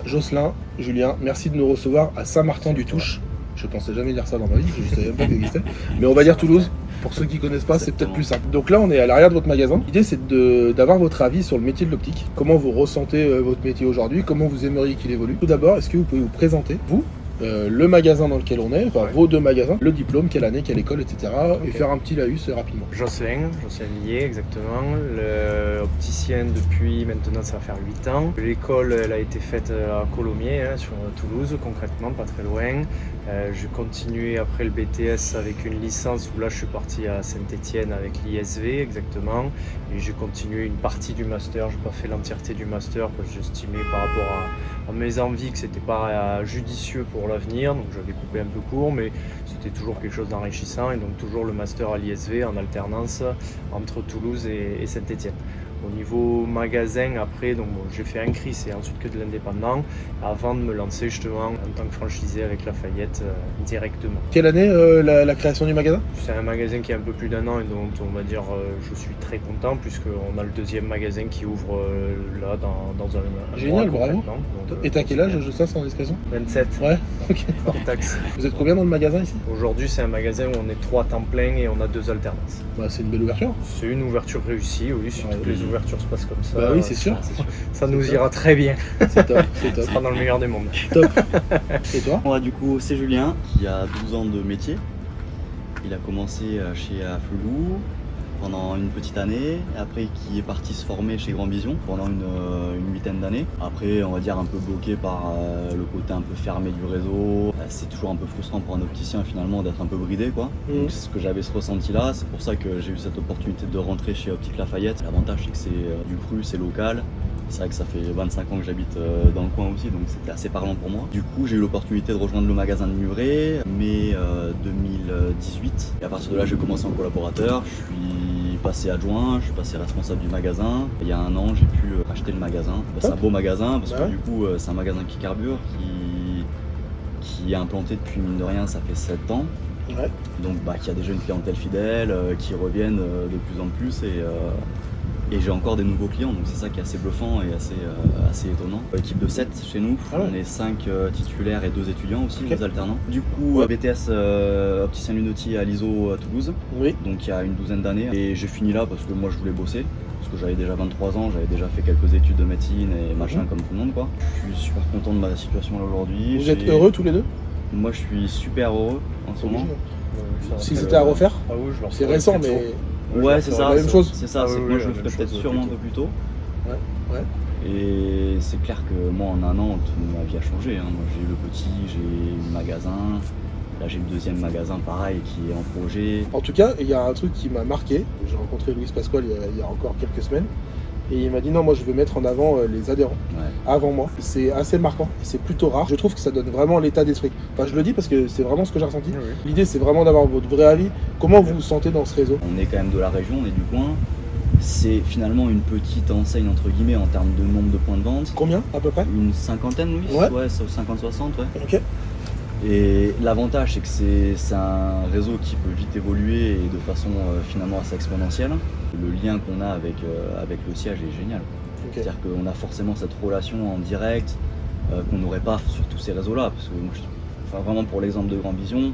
Jocelyn, Julien, merci de nous recevoir à Saint-Martin-du-Touche. Je pensais jamais dire ça dans ma vie, je ne savais même pas qu'il existait. Mais on va dire Toulouse. Pour ceux qui connaissent pas, c'est peut-être plus simple. Donc là, on est à l'arrière de votre magasin. L'idée, c'est d'avoir votre avis sur le métier de l'optique. Comment vous ressentez votre métier aujourd'hui? Comment vous aimeriez qu'il évolue? Tout d'abord, est-ce que vous pouvez vous présenter, vous, le magasin dans lequel on est, enfin vos deux magasins, le diplôme, quelle année, quelle école, etc. Et faire un petit laïus rapidement. Jocelyn Millet, exactement. Opticien depuis maintenant, ça va faire 8 ans. L'école, elle a été faite à Colomiers, sur Toulouse, concrètement, pas très loin. J'ai continué après le BTS avec une licence où là, je suis parti à Saint-Étienne avec l'ISV, exactement. Et j'ai continué une partie du master. Je n'ai pas fait l'entièreté du master parce que j'estimais par rapport à mes envies que c'était pas judicieux pour l'avenir, donc j'avais coupé un peu court, mais c'était toujours quelque chose d'enrichissant et donc toujours le master à l'ISV en alternance entre Toulouse et Saint-Étienne. Au niveau magasin, après, donc bon, j'ai fait un CRIS et ensuite que de l'indépendant avant de me lancer justement en tant que franchisé avec Lafayette directement. Quelle année la création du magasin? C'est un magasin qui a un peu plus d'1 an et dont on va dire je suis très content puisqu'on a le deuxième magasin qui ouvre là dans un Génial, mois, bravo. Donc, Et t'as quel âge, je sais, sans indiscrétion? 27. Ouais, ok. Hors taxe. Vous êtes combien dans le magasin ici? Aujourd'hui, c'est un magasin où on est 3 temps plein et on a 2 alternances. Bah, c'est une belle ouverture. C'est une ouverture réussie, oui, si toutes les ouvertures se passent comme ça. Bah oui, c'est sûr. Ça nous ira très bien. C'est top, c'est Ça top. sera dans le meilleur des mondes. Top. Et toi? Moi, du coup, c'est Julien, qui a 12 ans de métier. Il a commencé chez Flelou pendant une petite année, après qui est parti se former chez Grand Vision pendant une huitaine d'années. Après, on va dire un peu bloqué par le côté un peu fermé du réseau. C'est toujours un peu frustrant pour un opticien finalement d'être un peu bridé, quoi. Donc c'est ce que j'avais ce ressenti là, c'est pour ça que j'ai eu cette opportunité de rentrer chez Optique Lafayette. L'avantage c'est que c'est du cru, c'est local. C'est vrai que ça fait 25 ans que j'habite dans le coin aussi, donc c'était assez parlant pour moi. Du coup, j'ai eu l'opportunité de rejoindre le magasin de Muret, mai 2018. Et à partir de là, j'ai commencé en collaborateur. Je suis passé adjoint, je suis passé responsable du magasin. Il y a 1 an, j'ai pu acheter le magasin. C'est un beau magasin parce que du coup, c'est un magasin qui carbure, qui est implanté depuis, mine de rien, ça fait 7 ans. Ouais. Donc qui a déjà une clientèle fidèle, qui reviennent de plus en plus et j'ai encore des nouveaux clients, donc c'est ça qui est assez bluffant et assez étonnant. Équipe de 7 chez nous, on est 5 titulaires et 2 étudiants aussi, 2 alternants. Du coup, BTS opticien lunetti à l'ISO à Toulouse, donc il y a une douzaine d'années. Et j'ai fini là parce que moi je voulais bosser, parce que j'avais déjà 23 ans, j'avais déjà fait quelques études de médecine et machin comme tout le monde, quoi. Je suis super content de ma situation là aujourd'hui. Vous êtes heureux tous les deux? Moi je suis super heureux en ce moment. Si c'était à refaire? Ah oui, c'est récent, mais... Ouais, c'est ça, la même chose. C'est ça, c'est que moi je le ferais peut-être sûrement un peu plus tôt. Ouais. Et c'est clair que moi en 1 an, toute ma vie a changé. Moi j'ai eu le petit, j'ai eu le magasin. Là j'ai le deuxième magasin pareil qui est en projet. En tout cas, il y a un truc qui m'a marqué. J'ai rencontré Louis Pasquale il y a encore quelques semaines. Et il m'a dit non, moi je veux mettre en avant les adhérents avant moi. C'est assez marquant, c'est plutôt rare. Je trouve que ça donne vraiment l'état d'esprit. Enfin, je le dis parce que c'est vraiment ce que j'ai ressenti. L'idée, c'est vraiment d'avoir votre vrai avis. Comment vous vous sentez dans ce réseau? On est quand même de la région, on est du coin. C'est finalement une petite enseigne entre guillemets en termes de nombre de points de vente. Combien à peu près? Une cinquantaine, oui. Ouais, 50-60, ouais. Ok. Et l'avantage, c'est que c'est un réseau qui peut vite évoluer et de façon finalement assez exponentielle. Le lien qu'on a avec le siège est génial. C'est-à-dire qu'on a forcément cette relation en direct qu'on n'aurait pas sur tous ces réseaux-là. Parce que vraiment pour l'exemple de Grand Vision,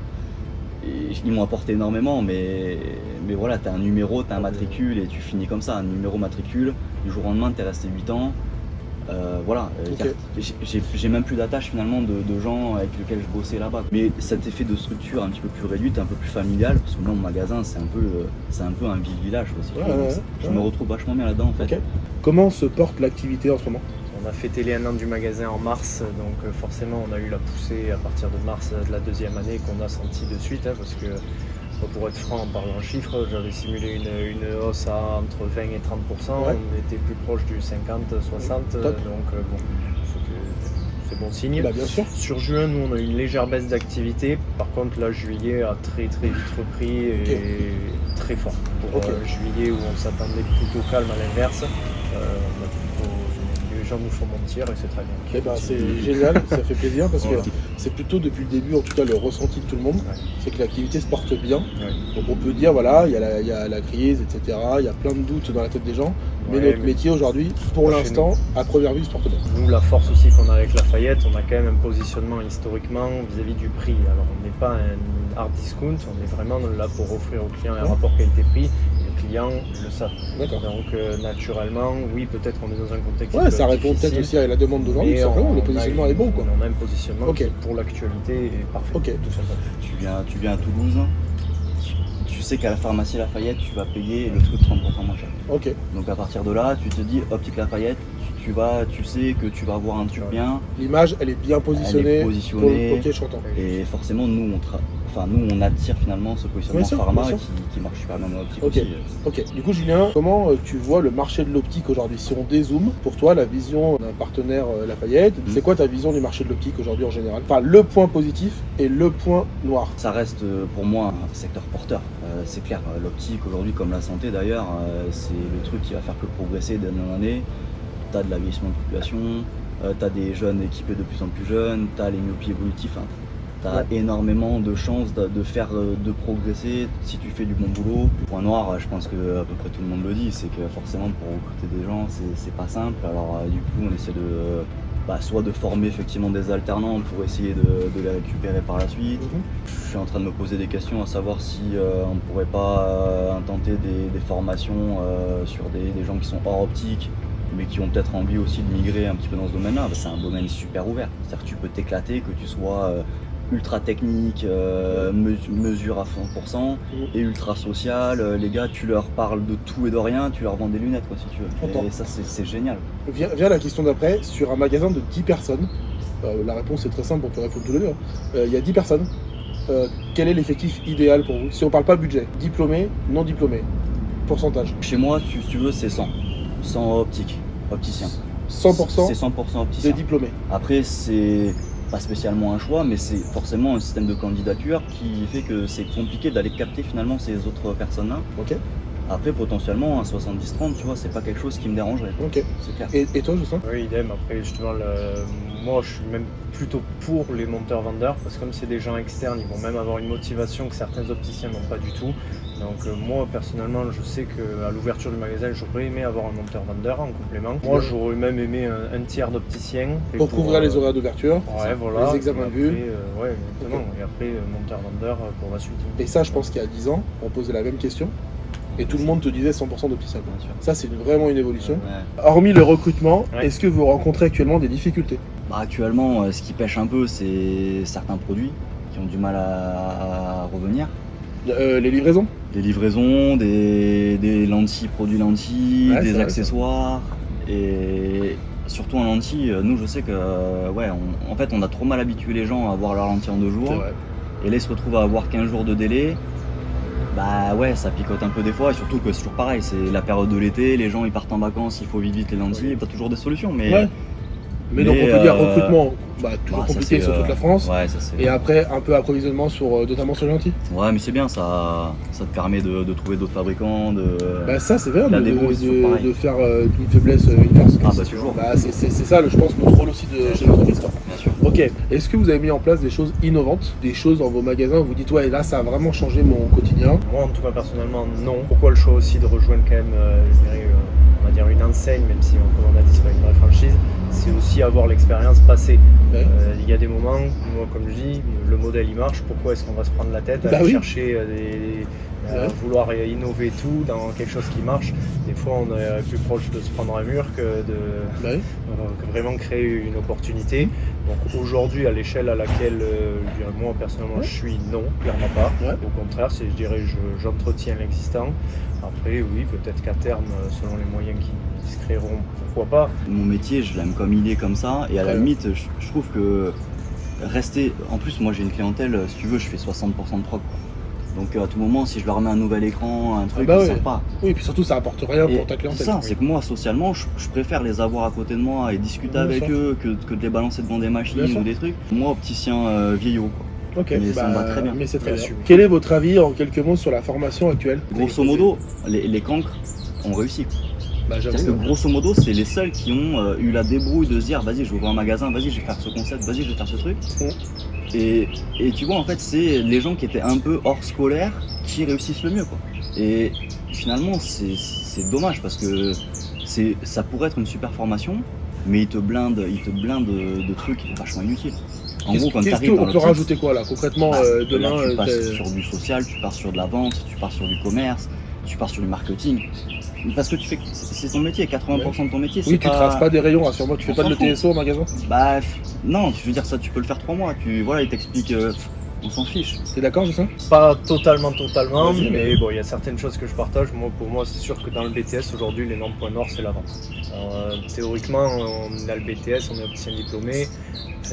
ils m'ont apporté énormément, mais voilà, t'as un numéro, t'as un matricule et tu finis comme ça. Un numéro matricule, du jour au lendemain, t'es resté 8 ans. J'ai même plus d'attache finalement de gens avec lesquels je bossais là-bas. Mais cet effet de structure un petit peu plus réduite, un peu plus familial, parce que moi mon magasin c'est un peu un village. Je me retrouve vachement bien là-dedans en fait. Comment se porte l'activité en ce moment? On a fêté les 1 an du magasin en mars, donc forcément on a eu la poussée à partir de mars de la deuxième année qu'on a senti de suite, parce que pour être franc, en parlant en chiffres, j'avais simulé une hausse entre 20 et 30%, on était plus proche du 50-60, donc bon, c'est bon signe. Bah, bien sûr. Sur juin, nous on a eu une légère baisse d'activité, par contre là juillet a très vite repris et très fort. Pour juillet où on s'attendait plutôt calme à l'inverse, on a plutôt gens nous font mentir et c'est très bien. Eh ben, c'est génial, ça fait plaisir parce que c'est plutôt depuis le début, en tout cas le ressenti de tout le monde, c'est que l'activité se porte bien. Donc on peut dire, voilà, il y a la crise, etc. Il y a plein de doutes dans la tête des gens, mais notre métier aujourd'hui, pour l'instant, à première vue, se porte bien. Nous, la force aussi qu'on a avec Lafayette, on a quand même un positionnement historiquement vis-à-vis du prix. Alors on n'est pas un hard discount, on est vraiment là pour offrir aux clients un rapport qualité-prix. Les clients le savent. D'accord. Donc naturellement, oui, peut-être qu'on est dans un contexte. Ouais, ça répond peut-être aussi à la demande d'aujourd'hui, tout simplement. Le positionnement est bon, quoi. On a un positionnement qui, pour l'actualité, est parfait. Ok. Tout simplement. Tu viens à Toulouse, tu sais qu'à la pharmacie Lafayette, tu vas payer le truc 30% moins cher. Ok. Donc à partir de là, tu te dis, Optique Lafayette, tu sais que tu vas avoir un truc bien. L'image, elle est bien positionnée. Ok, je t'entends. Et forcément, nous, on attire finalement ce positionnement pharma qui marche super bien dans l'optique aussi. Ok. Du coup, Julien, comment tu vois le marché de l'optique aujourd'hui? Si on dézoome, pour toi, la vision d'un partenaire Lafayette, c'est quoi ta vision du marché de l'optique aujourd'hui en général? Enfin, le point positif et le point noir. Ça reste pour moi un secteur porteur. C'est clair, l'optique aujourd'hui, comme la santé d'ailleurs, c'est le truc qui va faire que progresser d'année en année. T'as de la vieillissement de population, t'as des jeunes équipés de plus en plus jeunes, t'as les myopies évolutives, t'as énormément de chances de progresser si tu fais du bon boulot. Point noir, je pense que à peu près tout le monde le dit, c'est que forcément pour recruter des gens, c'est pas simple. Alors du coup, on essaie soit de former effectivement des alternants pour essayer de les récupérer par la suite. Je suis en train de me poser des questions à savoir si on pourrait pas intenter des formations sur des gens qui sont hors optique, mais qui ont peut-être envie aussi de migrer un petit peu dans ce domaine-là. C'est un domaine super ouvert. C'est-à-dire que tu peux t'éclater, que tu sois ultra technique, mesure à 100% et ultra social. Les gars, tu leur parles de tout et de rien, tu leur vends des lunettes, quoi, si tu veux. Et ça, c'est génial. Vient la question d'après. Sur un magasin de 10 personnes, la réponse est très simple, on peut répondre tous les deux. Il y a 10 personnes. Quel est l'effectif idéal pour vous? Si on parle pas budget, diplômé, non diplômé, pourcentage. Chez moi, si tu veux, c'est 100. 100 opticien. 100% c'est 100% opticien. des diplômés. Après, c'est pas spécialement un choix, mais c'est forcément un système de candidature qui fait que c'est compliqué d'aller capter finalement ces autres personnes-là. Ok. Après, potentiellement, un 70-30, tu vois, c'est pas quelque chose qui me dérangerait. Ok. C'est clair. Et toi, Justin? Oui, idem. Après, justement, moi, je suis même plutôt pour les monteurs-vendeurs, parce que comme c'est des gens externes, ils vont même avoir une motivation que certains opticiens n'ont pas du tout. Donc moi, personnellement, je sais qu'à l'ouverture du magasin, j'aurais aimé avoir un monteur-vendeur en complément. Moi, j'aurais même aimé un tiers d'opticien. Pour couvrir les horaires d'ouverture, ouais, voilà, les examens de vue. Ouais, exactement. Et après, monteur-vendeur pour la suite. Et ça, je pense qu'il y a 10 ans, on posait la même question. Et tout le monde te disait 100% d'opticien. Ça, c'est vraiment une évolution. Ouais. Hormis le recrutement, est-ce que vous rencontrez actuellement des difficultés? Actuellement, ce qui pêche un peu, c'est certains produits qui ont du mal à revenir. Les livraisons? Des livraisons, des lentilles, produits lentilles, des accessoires. Et surtout en lentilles, nous, je sais que en fait, on a trop mal habitué les gens à avoir leurs lentilles en 2 jours. Et là, ils se retrouvent à avoir 15 jours de délai. Ça picote un peu des fois, et surtout que c'est toujours pareil, c'est la période de l'été, les gens ils partent en vacances, il faut vite les lentilles, t'as toujours des solutions, mais donc on peut dire recrutement, toujours compliqué sur toute la France, et après un peu approvisionnement notamment sur les lentilles. Ouais, mais c'est bien, ça te permet de trouver d'autres fabricants, ça c'est vrai, de faire une faiblesse une force. Toujours. C'est ça, je pense, notre rôle aussi chez l'entreprise. Bien sûr. Ok, est-ce que vous avez mis en place des choses innovantes, des choses dans vos magasins où vous dites là ça a vraiment changé mon quotidien? Moi en tout cas personnellement non. Pourquoi le choix aussi de rejoindre quand même on va dire une enseigne, même si comme on a dit c'est pas une vraie franchise, c'est aussi avoir l'expérience passée. Il y a des moments, moi comme je dis, le modèle il marche, pourquoi est-ce qu'on va se prendre la tête à aller chercher vouloir innover tout dans quelque chose qui marche? Des fois on est plus proche de se prendre un mur que de vraiment créer une opportunité. Donc aujourd'hui à l'échelle à laquelle moi personnellement je suis, non, clairement pas. Au contraire, je dirais j'entretiens l'existant. Après oui, peut-être qu'à terme, selon les moyens qui se créeront, pourquoi pas. Mon métier, je l'aime comme il est, comme ça, et à la limite, je trouve que rester... En plus, moi j'ai une clientèle, si tu veux, je fais 60% de prop. Donc à tout moment, si je leur mets un nouvel écran, un truc, ils savent pas. Oui, et puis surtout ça apporte rien pour ta clientèle. C'est ça, c'est que moi socialement, je préfère les avoir à côté de moi et discuter avec eux que de les balancer devant des machines ou des trucs. Moi, opticien vieillot, quoi. Ok, mais ça me va très bien. Mais c'est très bien. Quel est votre avis en quelques mots sur la formation actuelle? Grosso modo, les cancres ont réussi. Bah, C'est-à-dire j'avoue. que grosso modo, c'est les seuls qui ont eu la débrouille de se dire vas-y, je vais ouvrir un magasin, vas-y, je vais faire ce concept, vas-y, je vais faire ce truc. Et tu vois, en fait, c'est les gens qui étaient un peu hors scolaire qui réussissent le mieux, quoi. Et finalement, c'est dommage parce que ça pourrait être une super formation, mais ils te blindent de trucs vachement inutiles. En gros, quand Qu'est-ce t'arrives qu'on dans peut l'optique, rajouter quoi là concrètement demain là, tu passes t'es- sur du social, tu pars sur de la vente, tu pars sur du commerce, tu pars sur du marketing. Parce que c'est ton métier, 80% de ton métier. Oui, tu traces pas des rayons, rassure-moi, tu fais On pas de s'en fout. l'ETSO au magasin. Bah non, je veux dire ça, tu peux le faire 3 mois. Voilà, il t'explique, on s'en fiche. T'es d'accord, Justin? Pas totalement, Vas-y, mais bon, il y a certaines choses que je partage. Pour moi, c'est sûr que dans le BTS, aujourd'hui, l'énorme point noir, c'est la vente. Alors, théoriquement, on a le BTS, on est opticien diplômé.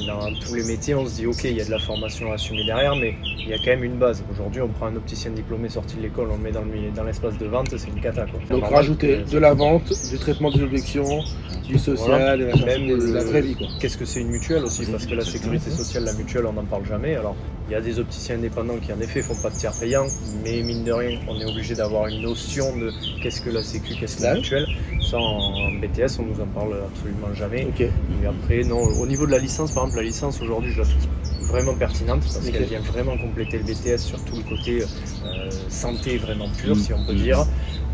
Dans tous les métiers, on se dit, ok, il y a de la formation à assumer derrière, mais il y a quand même une base. Aujourd'hui, on prend un opticien diplômé sorti de l'école, on le met dans l'espace de vente, c'est une cata, quoi. Donc Alors, rajouter de la vente, du traitement des objections, du social, Voilà. et Même de la vraie vie quoi. Qu'est-ce que c'est une mutuelle aussi? Parce que la sécurité sociale, la mutuelle, on n'en parle jamais. Alors, il y a des opticiens indépendants qui, en effet, font pas de tiers payant, mais mine de rien, on est obligé d'avoir une notion de qu'est-ce que la sécu, qu'est-ce que la Ouais. mutuelle. Ça, en BTS, on nous en parle absolument jamais. Ok. Et après, non, au niveau de la licence, par exemple, la licence aujourd'hui, je la trouve vraiment pertinente parce Ok. qu'elle vient vraiment compléter le BTS sur tout le côté santé vraiment pur, si on peut dire.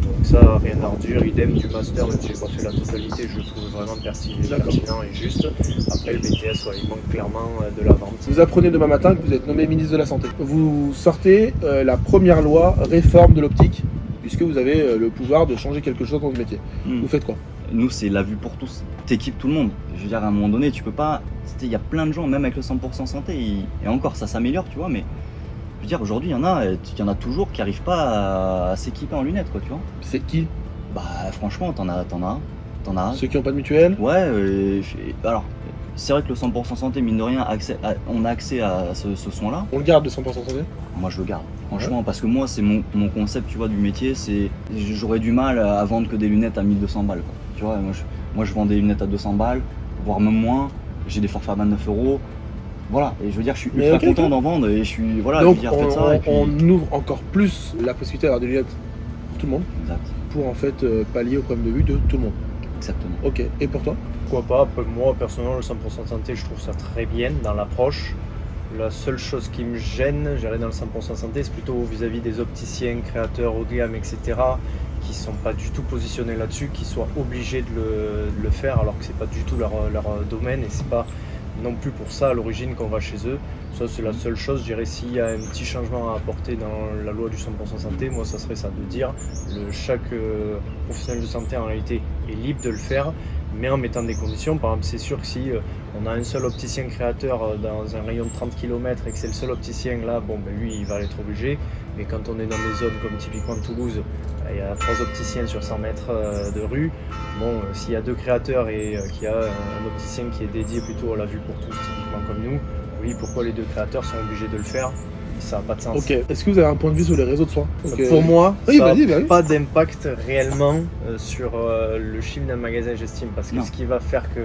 Donc ça, rien à redire, idem du master, même si j'ai pas fait la totalité, je le trouve vraiment pertinent et juste. Après le BTS, ouais, il manque clairement de la vente. Vous apprenez demain matin que vous êtes nommé ministre de la Santé. Vous sortez la première loi réforme de l'optique, puisque vous avez le pouvoir de changer quelque chose dans votre métier. Vous faites quoi? Nous, c'est la vue pour tous. T'équipes tout le monde. Je veux dire, à un moment donné, tu peux pas. Il y a plein de gens, même avec le 100% santé, et encore, ça s'améliore, tu vois, mais. Je veux dire, aujourd'hui, il y en a toujours qui n'arrivent pas à s'équiper en lunettes, quoi, tu vois. C'est qui? Bah, franchement, t'en as. Ceux qui n'ont pas de mutuelle? Ouais, alors, c'est vrai que le 100% santé, mine de rien, on a accès à ce soin-là. On le garde de 100% santé? Moi, je le garde, franchement, parce que moi, c'est mon concept, tu vois, du métier, c'est. J'aurais du mal à vendre que des lunettes à 1200 balles, quoi. Tu vois, moi, je vends des lunettes à 200 balles, voire même moins. J'ai des forfaits à 29 €. Voilà, et je veux dire, je suis ultra content d'en vendre et je suis. Voilà, donc je veux dire, faites ça. Et puis... on ouvre encore plus la possibilité d'avoir des lunettes pour tout le monde, Exact, pour en fait pallier au problème de vue de tout le monde. exactement. Ok, et pour toi? Pourquoi pas? Après, moi, personnellement, le 100% santé, je trouve ça très bien dans l'approche. La seule chose qui me gêne, j'irais dans le 100% santé, c'est plutôt vis-à-vis des opticiens, créateurs haut de gamme, etc., qui ne sont pas du tout positionnés là-dessus, qui soient obligés de le faire alors que c'est pas du tout leur domaine et c'est pas non plus pour ça à l'origine qu'on va chez eux. Ça, c'est la seule chose, je dirais, s'il y a un petit changement à apporter dans la loi du 100% santé, moi ça serait ça, de dire chaque professionnel de santé en réalité est libre de le faire, mais en mettant des conditions. Par exemple, c'est sûr que si on a un seul opticien créateur dans un rayon de 30 km et que c'est le seul opticien là, bon ben lui il va être obligé, mais quand on est dans des zones comme typiquement Toulouse, il y a 3 opticiens sur 100 mètres de rue, bon s'il y a 2 créateurs et qu'il y a un opticien qui est dédié plutôt à la vue pour tous, typiquement comme nous, oui, pourquoi les 2 créateurs sont obligés de le faire? Ça n'a pas de sens. Ok, est-ce que vous avez un point de vue sur les réseaux de soins? Donc, Pour moi, oui, ça vas-y, n'a vas-y. pas d'impact réellement sur le chiffre d'un magasin, j'estime, parce que Non. ce qui va faire que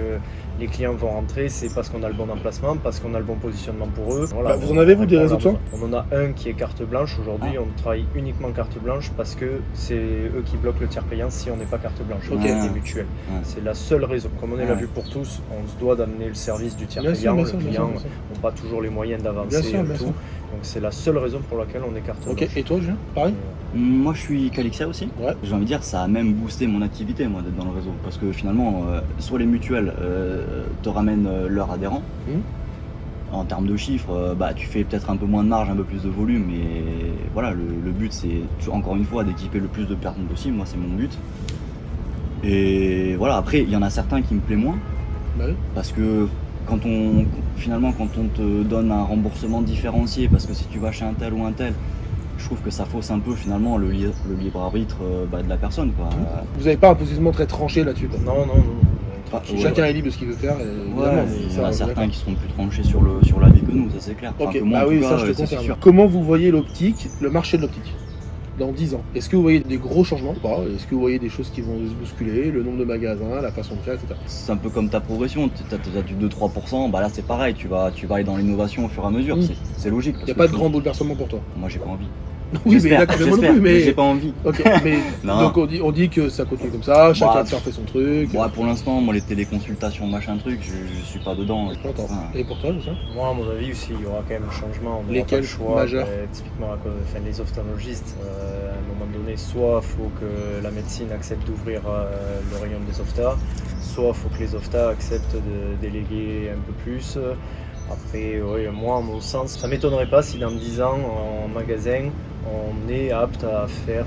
les clients vont rentrer, c'est parce qu'on a le bon emplacement, parce qu'on a le bon positionnement pour eux. Voilà, Bah, vous en avez, vous, des répond à réseaux de soins? On en a un qui est carte blanche. Aujourd'hui, on travaille uniquement carte blanche parce que c'est eux qui bloquent le tiers payant si on n'est pas carte blanche. Ok. On est des mutuelles. Ouais. C'est la seule raison. Comme on est la Ouais. vue pour tous, on se doit d'amener le service du tiers Bien sûr, payant. bien Le sûr, bien client sûr, bien sûr. n'a pas toujours les moyens Bien d'avancer sûr, bien tout. sûr. Donc c'est la seule raison pour laquelle on est carte blanche. Ok, et toi, Julien? Pareil? Moi, je suis Calixia aussi. Ouais. J'ai envie de dire, ça a même boosté mon activité, moi, d'être dans le réseau. Parce que finalement, soit les mutuelles te ramènent leurs adhérents. En termes de chiffres, bah, tu fais peut-être un peu moins de marge, un peu plus de volume. Mais voilà, le but, c'est encore une fois d'équiper le plus de personnes possible. Moi, c'est mon but. Et voilà, après, il y en a certains qui me plaisent moins. Bah oui. Parce que finalement, quand on te donne un remboursement différencié, parce que si tu vas chez un tel ou un tel, je trouve que ça fausse un peu finalement le libre arbitre de la personne, quoi. Vous n'avez pas un positionnement très tranché là-dessus, quoi. Non. Ouais. Chacun est libre de ce qu'il veut faire, évidemment. Ouais, mais il y ça, en a on est certains d'accord. qui seront plus tranchés sur la vie que nous, ça c'est clair. Enfin, Ok, que moi, bah en oui, tout ça cas, je te c'est confirme. sûr. Comment vous voyez l'optique, le marché de l'optique dans 10 ans? Est-ce que vous voyez des gros changements ou pas? Est-ce que vous voyez des choses qui vont se bousculer, le nombre de magasins, la façon de faire, etc. C'est un peu comme ta progression, tu as du 2-3%, bah là c'est pareil, tu vas aller dans l'innovation au fur et à mesure, c'est logique. Il n'y a pas de grand bouleversement pour toi? Moi j'ai pas envie. Oui, mais J'espère, d'accord, mais moi non j'espère, plus, mais... j'ai pas envie. Ok, mais Non. donc on dit que ça continue comme ça, chacun Bah, fait son truc. Bon, pour l'instant, moi, les téléconsultations, machin truc, je suis pas dedans. J'entends. Enfin, Et pour toi, ça? Moi, à mon avis aussi, il y aura quand même un changement. On n'aura Lesquels pas le choix. majeurs Typiquement, les ophtalmologistes, à un moment donné, soit il faut que la médecine accepte d'ouvrir le rayon des ophtas, soit il faut que les ophtas acceptent de déléguer un peu plus. Après, oui, moi, à mon sens, ça ne m'étonnerait pas si dans 10 ans, en magasin, on est apte à faire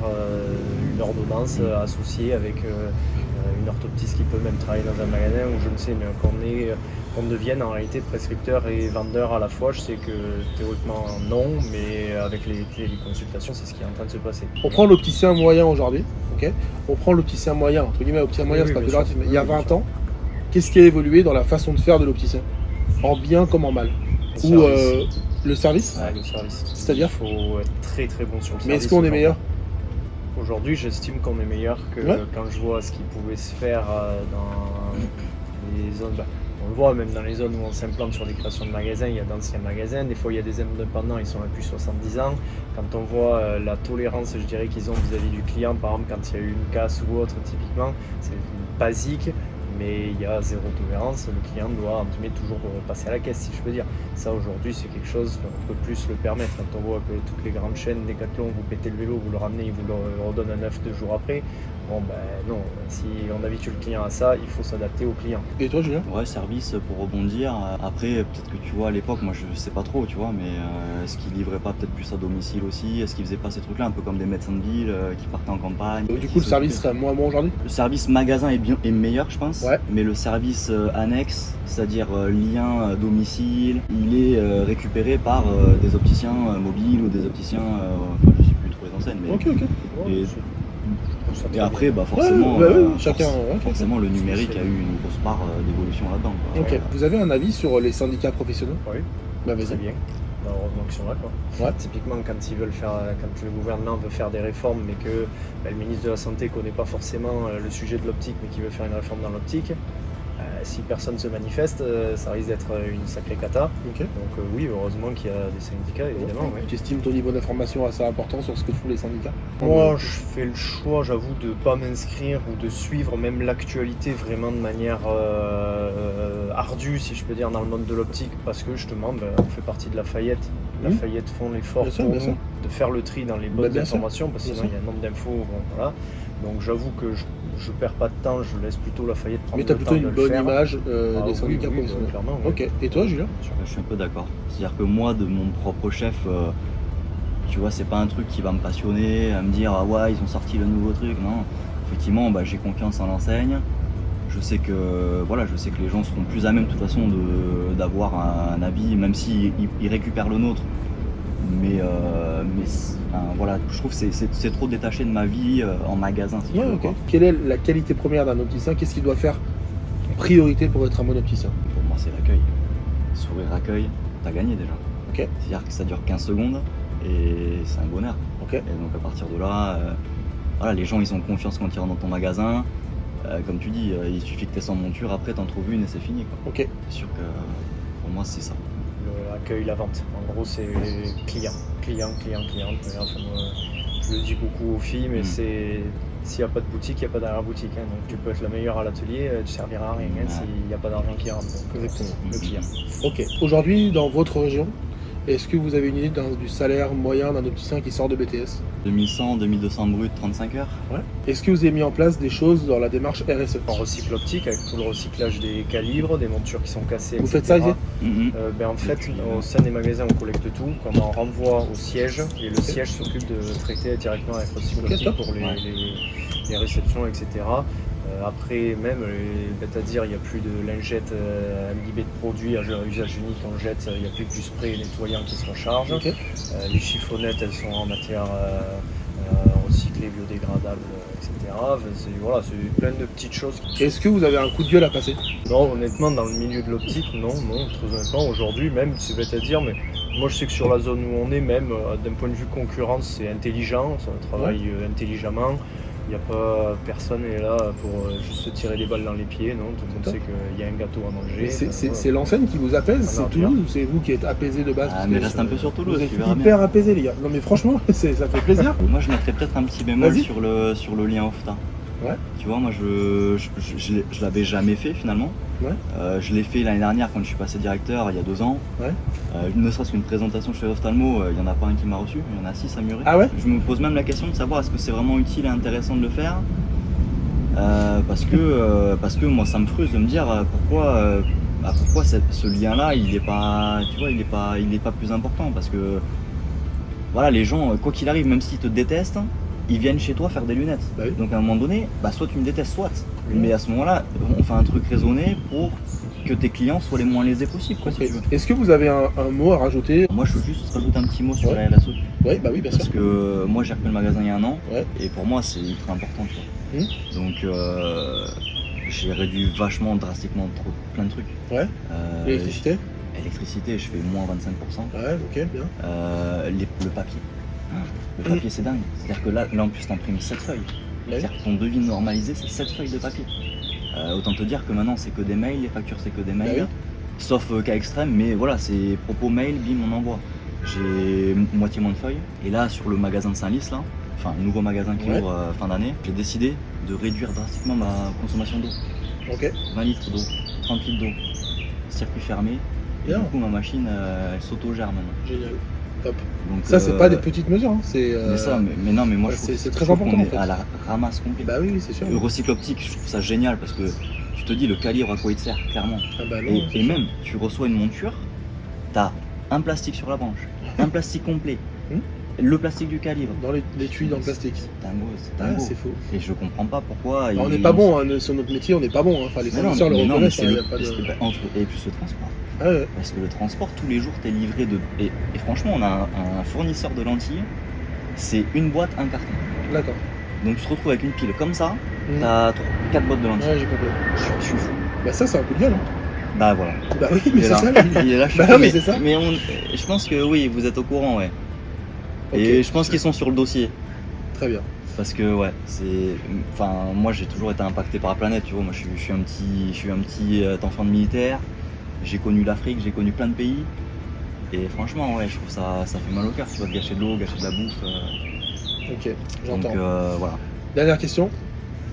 une ordonnance associée avec une orthoptiste qui peut même travailler dans un magasin, ou je ne sais, mais qu'on devienne en réalité prescripteur et vendeur à la fois. Je sais que théoriquement non, mais avec les téléconsultations, c'est ce qui est en train de se passer. On prend l'opticien moyen aujourd'hui, ok? On prend l'opticien moyen, entre guillemets, opticien moyen, Oui, c'est pas bien péjoratif, sûr. mais il y a Oui, bien 20 ans, qu'est-ce qui a évolué dans la façon de faire de l'opticien? En bien comme en mal? Le Ou service. le service? Ouais, le service. C'est-à-dire? Il faut être très très bon sur le service. Mais est-ce qu'on est meilleur? Aujourd'hui, j'estime qu'on est meilleur que Ouais. quand je vois ce qui pouvait se faire dans les zones. On le voit même dans les zones où on s'implante sur des créations de magasins, il y a d'anciens magasins, des fois il y a des indépendants, ils sont là depuis 70 ans. Quand on voit la tolérance, je dirais, qu'ils ont vis-à-vis du client, par exemple quand il y a eu une casse ou autre, typiquement, c'est basique, mais il y a zéro tolérance, le client doit en guillemets toujours passer à la caisse, si je peux dire. Ça aujourd'hui c'est quelque chose, on peut plus le permettre. Quand on voit que toutes les grandes chaînes, Decathlon, vous pétez le vélo, vous le ramenez, ils vous le redonnent un neuf 2 jours après. Bon ben non, si on habitue le client à ça, il faut s'adapter au client. Et toi, Julien? ouais, service pour rebondir. Après, peut-être que tu vois, à l'époque, moi je sais pas trop, tu vois, mais est-ce qu'ils livraient pas peut-être plus à domicile aussi? Est-ce qu'ils faisaient pas ces trucs-là, un peu comme des médecins de ville qui partaient en campagne? Du coup, le service serait moins bon aujourd'hui? Le service magasin est meilleur, je pense, Ouais. mais le service annexe, c'est-à-dire lien domicile, il est récupéré par des opticiens mobiles ou des opticiens, enfin, je sais plus trop les enseignes, mais Ok, ok. Et- Je trouve ça et très après, bien. bah forcément, Ouais, chacun. Ouais, forcément, le numérique a eu une grosse part d'évolution là-dedans, quoi. Ok. Vous avez un avis sur les syndicats professionnels? Oui, Bah très vas-y. bien. Bah, heureusement qu'ils sont là, quoi. Ouais. Typiquement, quand le gouvernement veut faire des réformes, mais que le ministre de la Santé connaît pas forcément le sujet de l'optique, mais qui veut faire une réforme dans l'optique, si personne se manifeste, ça risque d'être une sacrée cata. Ok. Donc oui, heureusement qu'il y a des syndicats, évidemment. Oui. Tu estimes ton niveau d'information assez important sur ce que font les syndicats? Moi, je fais le choix, j'avoue, de ne pas m'inscrire ou de suivre même l'actualité vraiment de manière ardue, si je peux dire, dans le monde de l'optique, parce que justement, on fait partie de Lafayette. Lafayette font l'effort Bien sûr, pour bien sûr. nous de faire le tri dans les bonnes bien sûr, informations, parce que bien sinon il y a un nombre d'infos. Bon, voilà. Donc j'avoue que je perds pas de temps, je laisse plutôt Lafayette prendre Mais le t'as temps plutôt de une le bonne faire. image Ah, des syndicats oui, professionnels. clairement. Oui. Ok. Et toi, Julien? Bien sûr. Je suis un peu d'accord. C'est-à-dire que moi, de mon propre chef, tu vois, c'est pas un truc qui va me passionner, à me dire ah ouais, ils ont sorti le nouveau truc. Non, effectivement, bah, j'ai confiance en l'enseigne. Je sais que les gens seront plus à même de toute façon d'avoir un avis, même s'ils récupèrent le nôtre. Mais voilà, je trouve que c'est trop détaché de ma vie en magasin. Si tu Ouais, veux, ok. quoi. Quelle est la qualité première d'un opticien? Qu'est-ce qu'il doit faire priorité pour être un bon opticien? Pour moi, c'est l'accueil. Sourire, accueil, t'as gagné déjà. Ok. C'est-à-dire que ça dure 15 secondes et c'est un bonheur. Ok. Et donc à partir de là, voilà, les gens ils ont confiance quand ils rentrent dans ton magasin. Comme tu dis, il suffit que tu aies sans monture, après t'en trouves une et c'est fini, quoi. Ok. C'est sûr que pour moi c'est ça. L'accueil, la vente. En gros, c'est client. D'ailleurs, je le dis beaucoup aux filles, mais c'est s'il n'y a pas de boutique, il n'y a pas d'arrière-boutique. Hein. Donc tu peux être la meilleure à l'atelier, tu ne serviras à rien s'il n'y a pas d'argent qui rentre. Donc, Exactement. le client. Ok. Aujourd'hui, dans votre région, est-ce que vous avez une idée du salaire moyen d'un opticien qui sort de BTS? 2100, 2200 brut, 35 heures. Ouais. Est-ce que vous avez mis en place des choses dans la démarche RSE? On recycle optique avec tout le recyclage des calibres, des montures qui sont cassées. Vous etc. faites ça ici? En fait, au sein des magasins, on collecte tout, on en renvoie au siège et le siège s'occupe de traiter directement avec Recycle Optique pour les réceptions, etc. Après, même, c'est-à-dire, il n'y a plus de lingettes imbibées de produits à usage unique, on jette, il n'y a plus que du spray nettoyant qui se recharge. Ok. Les chiffonnettes, elles sont en matière recyclée, biodégradable, etc. C'est plein de petites choses. Est-ce que vous avez un coup de gueule à passer? Non, honnêtement, dans le milieu de l'optique, non, très honnêtement, aujourd'hui, même, c'est bête à dire, mais moi je sais que sur la zone où on est, même d'un point de vue concurrence, c'est intelligent, ça travaille intelligemment. Il n'y a pas personne est là pour juste se tirer des balles dans les pieds, non. Tout le monde sait qu'il y a un gâteau à manger. Mais c'est voilà. l'enseigne qui vous apaise, Ah, c'est non, Toulouse ou c'est vous qui êtes apaisé de base? Ah, Parce mais que reste un peu sur Toulouse, vous êtes tu verras hyper bien. apaisé, les gars. Non mais franchement, ça fait plaisir. Moi, je mettrais peut-être un petit bémol Vas-y. sur le lien OFTA. Ouais. Tu vois, moi, je l'avais jamais fait finalement. Ouais. Je l'ai fait l'année dernière quand je suis passé directeur, il y a 2 ans. Ouais. Ne serait-ce qu'une présentation chez Oftalmo, il n'y en a pas un qui m'a reçu, il y en a 6 à Muret. Ah ouais? Je me pose même la question de savoir est-ce que c'est vraiment utile et intéressant de le faire. Parce que moi, ça me frustre de me dire pourquoi ce lien-là, il est pas, tu vois, il est pas plus important. Parce que voilà, les gens, quoi qu'il arrive, même s'ils te détestent, ils viennent chez toi faire des lunettes. Bah oui. Donc à un moment donné, soit tu me détestes, soit. Mais à ce moment-là, on fait un truc raisonné pour que tes clients soient les moins lésés possible, quoi, si Ok. tu veux. Est-ce que vous avez un mot à rajouter? Moi, je veux juste rajouter un petit mot sur Ouais. la RSE. Oui, bah oui, bien sûr. Parce que moi, j'ai repris le magasin il y a 1 an. Ouais. Et pour moi, c'est ultra important. Tu vois. Mmh. Donc, j'ai réduit vachement, drastiquement, plein de trucs. Ouais. L'électricité? Électricité, je fais moins 25%. Ouais, ok, bien. Le papier. Le papier, c'est dingue. C'est-à-dire que là en plus, t'imprimes 7 feuilles. Ouais. C'est-à-dire que ton devis normalisé, c'est 7 feuilles de papier. Autant te dire que maintenant, c'est que des mails, les factures, c'est que des mails. Bah oui. Sauf cas extrême, mais voilà, c'est propos mail, bim, on envoie. J'ai moitié moins de feuilles. Et là, sur le magasin de Saint-Lys, là, enfin, nouveau magasin qui Ouais. ouvre fin d'année, j'ai décidé de réduire drastiquement ma consommation d'eau. Ok. 20 litres d'eau, 30 litres d'eau, circuit fermé. Et Bien. du coup, ma machine, elle s'auto-gère maintenant. Génial. Top. Donc, Ça, c'est pas des petites mesures, hein. C'est. Mais ça, mais non, mais moi, ouais, je trouve, c'est très je trouve important, qu'on en est fait. à la ramasse complète. Bah oui, oui, c'est sûr. Le recycle optique, je trouve ça génial parce que tu te dis le calibre à quoi il te sert, clairement. Ah bah non, Et, c'est et sûr. même, tu reçois une monture, t'as un plastique sur la branche, un plastique complet, le plastique du calibre. Dans l'étui dans le plastique. C'est dingo, c'est Ah, dingo. c'est fou. Et je comprends pas pourquoi. On n'est pas bon, hein, sur notre métier, on n'est pas bon. Hein. Enfin, les Mais non, fournisseurs le mais non, mais reconnaissent. c'est hein, le... y a pas de... Et puis ce transport. Ah ouais. Parce que le transport, tous les jours, t'es livré de... Et franchement, on a un fournisseur de lentilles, c'est une boîte, un carton. D'accord. Donc tu te retrouves avec une pile comme ça, Mhm. t'as 4 boîtes de lentilles. Ouais, j'ai compris. Je suis fou. Bah ça, c'est un coup de gueule. Hein. Bah voilà. Bah oui, mais Il est c'est là. ça. Là. Il est là, je suis Bah fou, non, mais c'est ça. Mais je pense que oui, vous êtes au courant, ouais. Ok. Et je pense qu'ils sont sur le dossier. Très bien. Parce que ouais, c'est. Enfin, moi j'ai toujours été impacté par la planète, tu vois. Moi je suis un petit enfant de militaire. J'ai connu l'Afrique, j'ai connu plein de pays. Et franchement, ouais, je trouve ça fait mal au cœur, tu vois, de gâcher de l'eau, gâcher de la bouffe. Ok, Donc j'entends. voilà. Dernière question.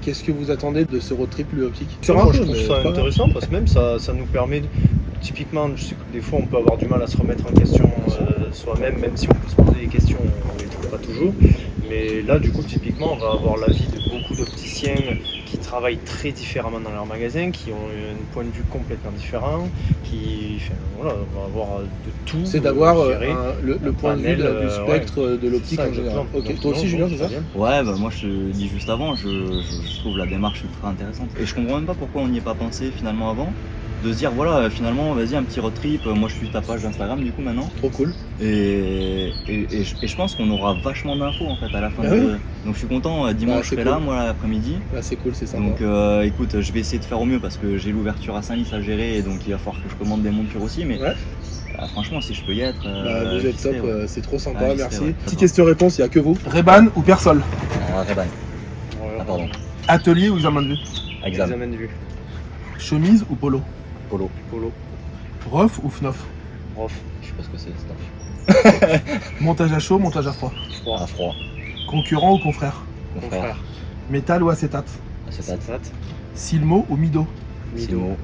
Qu'est-ce que vous attendez de ce road trip plus optique? Moi, je trouve mais ça c'est pas grave. intéressant parce que même ça nous permet, typiquement, je sais que des fois on peut avoir du mal à se remettre en question soi-même, même si on peut se poser des questions, on ne les trouve pas toujours. Mais là, du coup, typiquement, on va avoir l'avis de beaucoup d'opticiens qui travaillent très différemment dans leur magasin, qui ont un point de vue complètement différent, voilà, on va avoir de tout. C'est d'avoir gérer. le point de vue panel, du spectre de l'optique Ça, en général. exactement. Ok, Donc, toi aussi, non, Julien, bon, c'est ça? bien. Ouais, bah moi je te dis juste avant, je trouve la démarche ultra intéressante. Et je comprends même pas pourquoi on n'y est pas pensé finalement avant. De se dire voilà, finalement, vas-y, un petit road trip. Moi je suis ta page d'Instagram du coup maintenant. Trop cool. Et je pense qu'on aura vachement d'infos en fait à la fin. Ah oui. Donc je suis content, dimanche Bah, je c'est serai cool. là, moi l'après-midi. Là, c'est cool, c'est sympa. Donc écoute, je vais essayer de faire au mieux parce que j'ai l'ouverture à Saint-Lys à gérer et donc il va falloir que je commande des montures aussi. Mais Ouais. franchement, si je peux y être. Bah, vous j'y êtes top, serai, ouais. c'est trop sympa, Ah, j'y merci. serai, ouais. Petite question-réponse, il n'y a que vous. Reban ou Persol? Reban. Voilà. Ah pardon. Atelier ou examen de vue? Examen. Examen de vue. Chemise ou polo? Polo. Polo. Ref ou FNOF? Prof. Je sais pas ce que c'est, stuff. Montage à chaud, montage à froid? Froid. À froid. Concurrent ou confrère? Mon Confrère. frère. Métal ou acétate? Acetate. Acétate. Silmo ou Mido? Silo.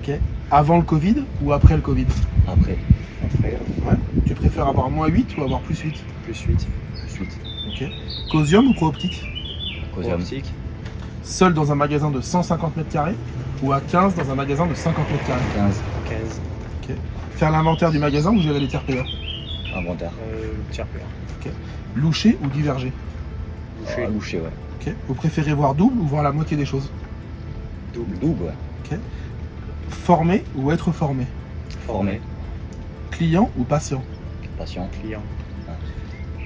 Ok. Avant le Covid ou après le Covid? Après. Après, Ouais. Tu préfères avoir moins 8 ou avoir plus 8? plus 8. Suite. Ok. Cosium ou Pro-Optique? Cosium. Optique. Seul dans un magasin de 150 mètres carrés ou à 15 dans un magasin de 50 mètres carrés? 15. 15. Faire l'inventaire du magasin ou gérer les tiers payeurs? Inventaire. Tiers payeur. Loucher ou diverger? Boucher. Louché, ouais. Ok. Vous préférez voir double ou voir la moitié des choses? Double. Double, ouais. Former ou être formé? Formé. Client ou patient? Patient. Client.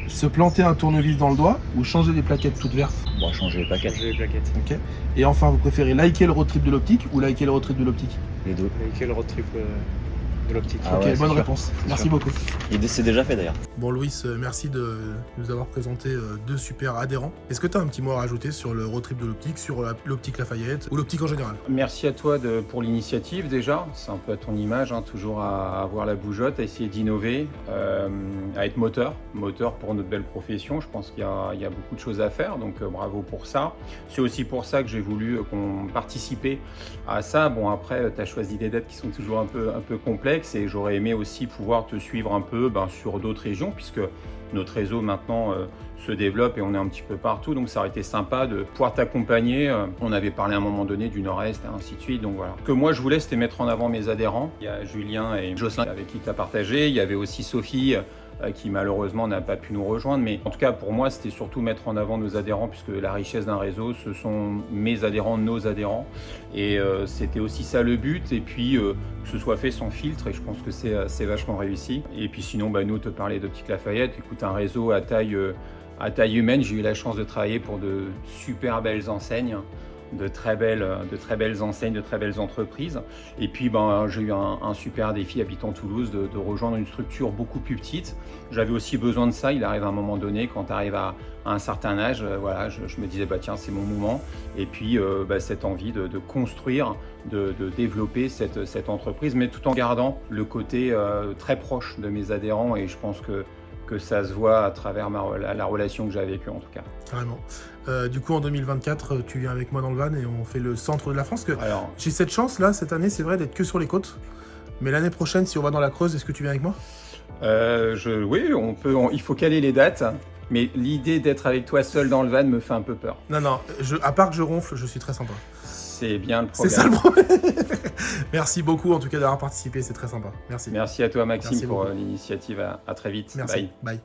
Se planter un tournevis dans le doigt ou changer les plaquettes toutes vertes? On va changer les paquets. Changer les plaquettes. Ok. Et enfin, vous préférez liker le road trip de l'optique ou liker le road trip de l'optique? Les deux. Mais quel road trip de l'optique. Ah Ok, ouais, c'est bonne sûr. réponse. C'est Merci sûr. beaucoup. Et c'est déjà fait d'ailleurs. Bon, Louis, merci de nous avoir présenté 2 super adhérents. Est-ce que tu as un petit mot à rajouter sur le road trip de l'optique, sur l'optique Lafayette ou l'optique en général? Merci à toi pour l'initiative déjà, c'est un peu à ton image, hein, toujours à avoir la bougeotte, à essayer d'innover, à être moteur pour notre belle profession. Je pense qu'il y a beaucoup de choses à faire, donc bravo pour ça. C'est aussi pour ça que j'ai voulu qu'on participe à ça. Bon, après, tu as choisi des dates qui sont toujours un peu complexes et j'aurais aimé aussi pouvoir te suivre un peu sur d'autres régions, puisque notre réseau maintenant se développe et on est un petit peu partout, donc ça aurait été sympa de pouvoir t'accompagner. On avait parlé à un moment donné du Nord-Est et ainsi de suite, donc voilà. Ce que moi je voulais, c'était mettre en avant mes adhérents. Il y a Julien et Jocelyn avec qui tu as partagé, il y avait aussi Sophie qui malheureusement n'a pas pu nous rejoindre, mais en tout cas pour moi c'était surtout mettre en avant nos adhérents, puisque la richesse d'un réseau ce sont mes adhérents, nos adhérents, et c'était aussi ça le but, et puis que ce soit fait sans filtre, et je pense que c'est vachement réussi. Et puis sinon nous te parler d'Optique Lafayette, écoute, un réseau à taille humaine. J'ai eu la chance de travailler pour de super belles enseignes, de très belles enseignes, de très belles entreprises. Et puis j'ai eu un super défi habitant Toulouse de rejoindre une structure beaucoup plus petite. J'avais aussi besoin de ça. Il arrive à un moment donné, quand tu arrives à un certain âge, voilà, je me disais tiens, c'est mon moment. Et puis cette envie de construire, de développer cette entreprise, mais tout en gardant le côté très proche de mes adhérents, et je pense que ça se voit à travers la relation que j'ai avec eux en tout cas. Carrément. Du coup, en 2024, tu viens avec moi dans le van et on fait le centre de la France. Alors, J'ai cette chance là, cette année, c'est vrai, d'être que sur les côtes. Mais l'année prochaine, si on va dans la Creuse, est-ce que tu viens avec moi? oui, il faut caler les dates, mais l'idée d'être avec toi seul dans le van me fait un peu peur. Non, à part que je ronfle, je suis très sympa. C'est bien le C'est problème. ça le problème. Merci beaucoup en tout cas d'avoir participé, c'est très sympa. Merci. Merci à toi Maxime Merci pour beaucoup. l'initiative. À très vite. Merci. Bye. Bye.